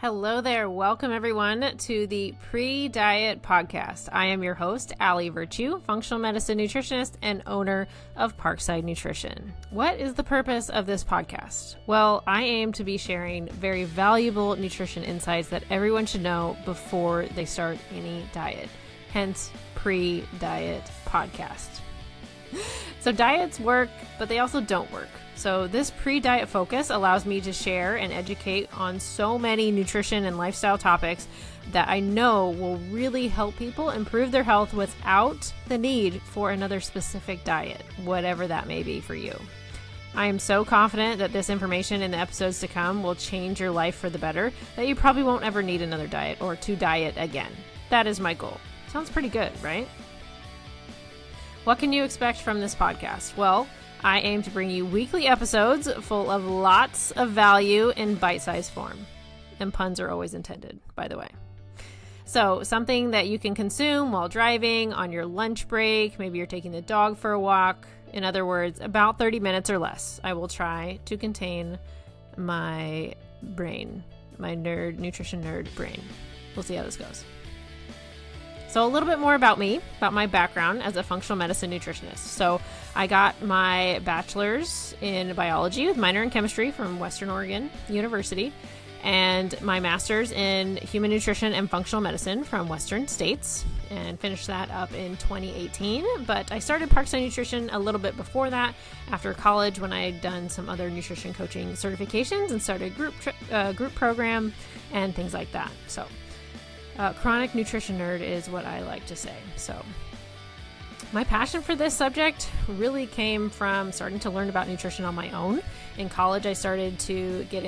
Hello there. Welcome everyone to the PreDiet podcast. I am your host, Allie Virtue, functional medicine nutritionist and owner of Parkside Nutrition. What is the purpose of this podcast? Well, I aim to be sharing very valuable nutrition insights that everyone should know before they start any diet. Hence, PreDiet podcast. So diets work, but they also don't work. So this pre-diet focus allows me to share and educate on so many nutrition and lifestyle topics that I know will really help people improve their health without the need for another specific diet, whatever that may be for you. I am so confident that this information in the episodes to come will change your life for the better, that you probably won't ever need another diet or to diet again. That is my goal. Sounds pretty good, right? What can you expect from this podcast? Well, I aim to bring you weekly episodes full of lots of value in bite-sized form. And puns are always intended, by the way. So something that you can consume while driving, on your lunch break, maybe you're taking the dog for a walk. In other words, about 30 minutes or less. I will try to contain my brain, my nutrition nerd brain. We'll see how this goes. So a little bit more about me, about my background as a functional medicine nutritionist. So I got my bachelor's in biology with minor in chemistry from Western Oregon University, and my master's in human nutrition and functional medicine from Western States, and finished that up in 2018. But I started Parkside Nutrition a little bit before that, after college, when I had done some other nutrition coaching certifications and started a group program and things like that. So chronic nutrition nerd is what I like to say. So my passion for this subject really came from starting to learn about nutrition on my own. In college, I started to get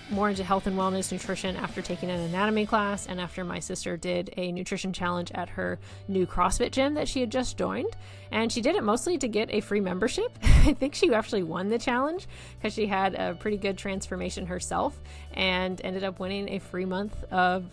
more into health and wellness nutrition after taking an anatomy class, and after my sister did a nutrition challenge at her new CrossFit gym that she had just joined. And she did it mostly to get a free membership. I think she actually won the challenge because she had a pretty good transformation herself and ended up winning a free month of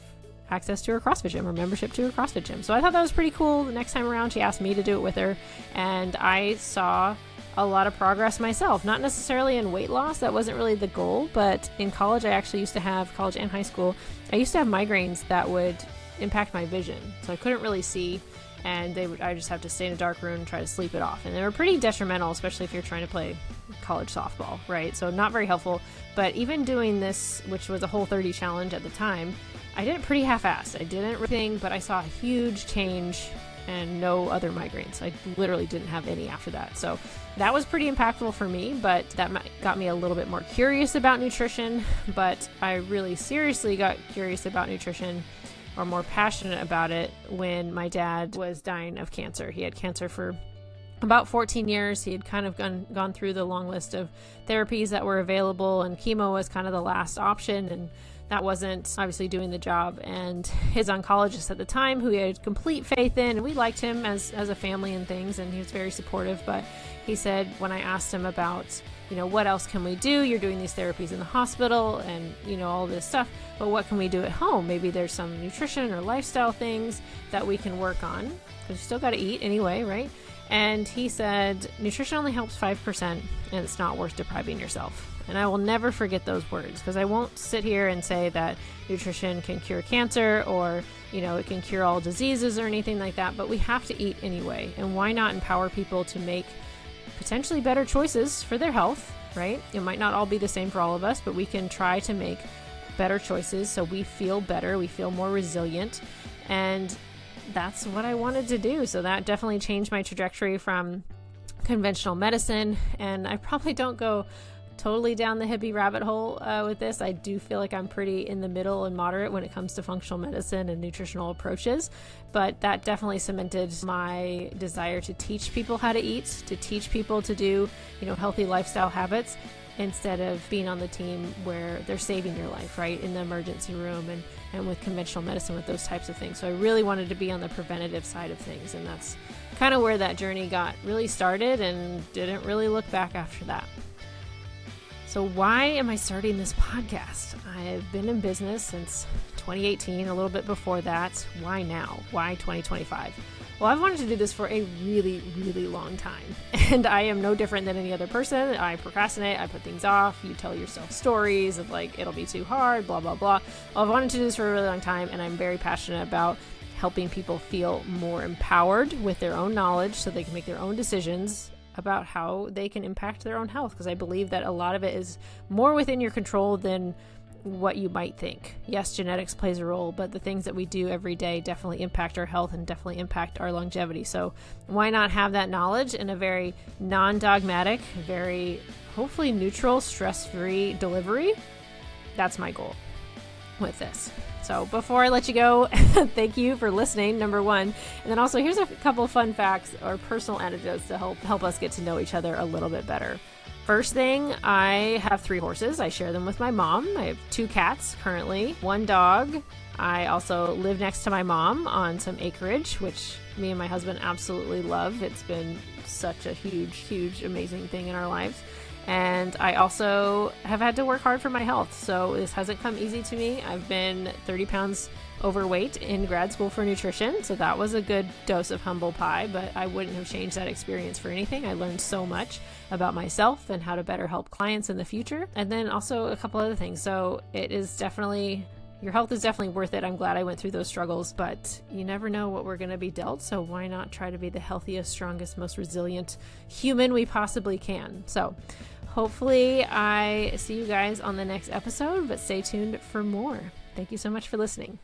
access to her CrossFit gym or membership to her CrossFit gym. So I thought that was pretty cool. The next time around, she asked me to do it with her, and I saw a lot of progress myself, not necessarily in weight loss. That wasn't really the goal, but in college, I actually used to have, college and high school, I used to have migraines that would impact my vision. So I couldn't really see, and I just have to stay in a dark room and try to sleep it off. And they were pretty detrimental, especially if you're trying to play college softball, right? So not very helpful. But even doing this, which was a Whole30 challenge at the time, I did it pretty half-assed. I didn't really think, but I saw a huge change and no other migraines. I literally didn't have any after that. So that was pretty impactful for me, but that got me a little bit more curious about nutrition. But I really seriously got curious about nutrition, or more passionate about it, when my dad was dying of cancer. He had cancer for about 14 years. He had kind of gone through the long list of therapies that were available, and chemo was kind of the last option, and that wasn't obviously doing the job. And his oncologist at the time, who he had complete faith in, and we liked him as a family and things, and he was very supportive, but he said, when I asked him about, what else can we do? You're doing these therapies in the hospital and, all this stuff, but what can we do at home? Maybe there's some nutrition or lifestyle things that we can work on, because you still got to eat anyway, right? And he said, nutrition only helps 5%, and it's not worth depriving yourself. And I will never forget those words, because I won't sit here and say that nutrition can cure cancer or, it can cure all diseases or anything like that, but we have to eat anyway. And why not empower people to make potentially better choices for their health, right? It might not all be the same for all of us, but we can try to make better choices so we feel better, we feel more resilient. And that's what I wanted to do. So that definitely changed my trajectory from conventional medicine. And I probably don't go totally down the hippie rabbit hole with this. I do feel like I'm pretty in the middle and moderate when it comes to functional medicine and nutritional approaches, but that definitely cemented my desire to teach people how to eat, to teach people to do, healthy lifestyle habits, instead of being on the team where they're saving your life, right, in the emergency room and with conventional medicine with those types of things. So I really wanted to be on the preventative side of things, and that's kind of where that journey got really started, and didn't really look back after that. So why am I starting this podcast? I've been in business since 2018, a little bit before that. Why now? Why 2025? Well, I've wanted to do this for a really, really long time, and I am no different than any other person. I procrastinate, I put things off, you tell yourself stories of like, it'll be too hard, blah, blah, blah. Well, I've wanted to do this for a really long time, and I'm very passionate about helping people feel more empowered with their own knowledge so they can make their own decisions about how they can impact their own health, because I believe that a lot of it is more within your control than what you might think. Yes, genetics plays a role, but the things that we do every day definitely impact our health and definitely impact our longevity. So why not have that knowledge in a very non-dogmatic, very hopefully neutral, stress-free delivery? That's my goal with this. So before I let you go, thank you for listening, number one. And then also here's a couple of fun facts or personal anecdotes to help us get to know each other a little bit better. First thing, I have 3 horses. I share them with my mom. I have 2 cats currently, 1 dog. I also live next to my mom on some acreage, which me and my husband absolutely love. It's been such a huge, huge, amazing thing in our lives. And I also have had to work hard for my health. So this hasn't come easy to me. I've been 30 pounds overweight in grad school for nutrition. So that was a good dose of humble pie, but I wouldn't have changed that experience for anything. I learned so much about myself and how to better help clients in the future. And then also a couple other things. So it is definitely, your health is definitely worth it. I'm glad I went through those struggles, but you never know what we're going to be dealt. So why not try to be the healthiest, strongest, most resilient human we possibly can? So hopefully I see you guys on the next episode, but stay tuned for more. Thank you so much for listening.